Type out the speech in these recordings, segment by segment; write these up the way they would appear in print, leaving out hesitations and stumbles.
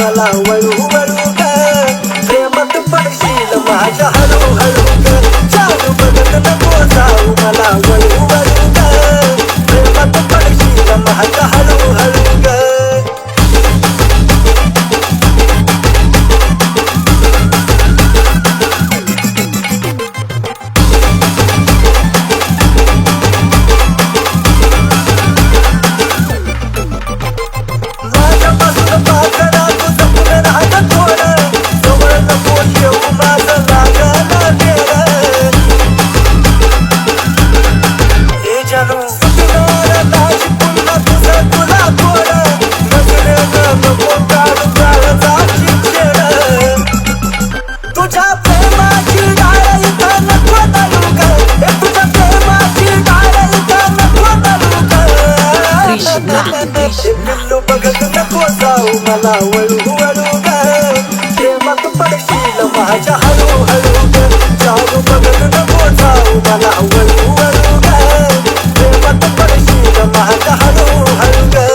मला वळू वळू ग प्रेमात पडशील माझ्या हळू हळू ग चालू बघत नको जाऊ मला वळू वळू ग प्रेमात पडशील माझ्या हळू हळू ग पिल्लू बघत नको जाऊ मला वळू वळू ग प्रेमात पडशील माझ्या हळू हळू ग जाऊ बघत नको जाऊ मला वळू वळू ग प्रेमात पडशील माझ्या हळू हळू ग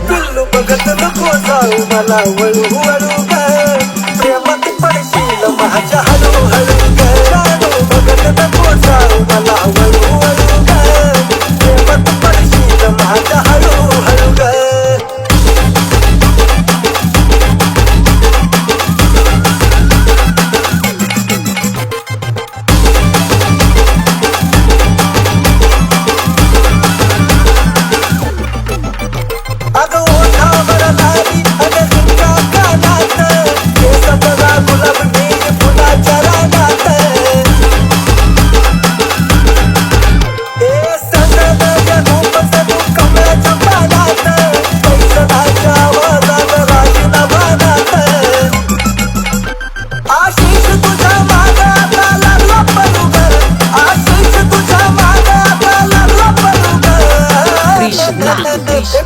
पिल्लू बघत नको जाऊ मला वळू वळू ग प्रेमात पडशील माझ्या हळू हळू ग जाऊ बघत नको जाऊ मला वळू वळू ग प्रेमात पडशील माझ्या हळू हळू ग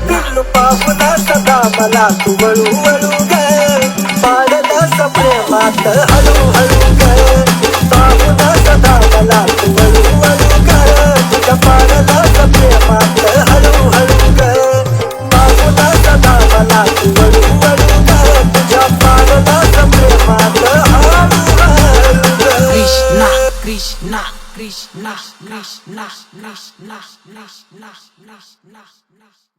पिल्लू पाहुणा सदा मला तू वळू वळू ग पाडला प्रेमात हळू हळू ग पाहुणा सदा मला तू वळू वळू ग तुझ्या पाडला प्रेमात हळू हळू ग पाहुणा सदा मला तू वळू वळू ग तुझ्या पाडला प्रेमात हळू हळू ग Krishna Krishna Krishna Krishna Krishna Krishna Krishna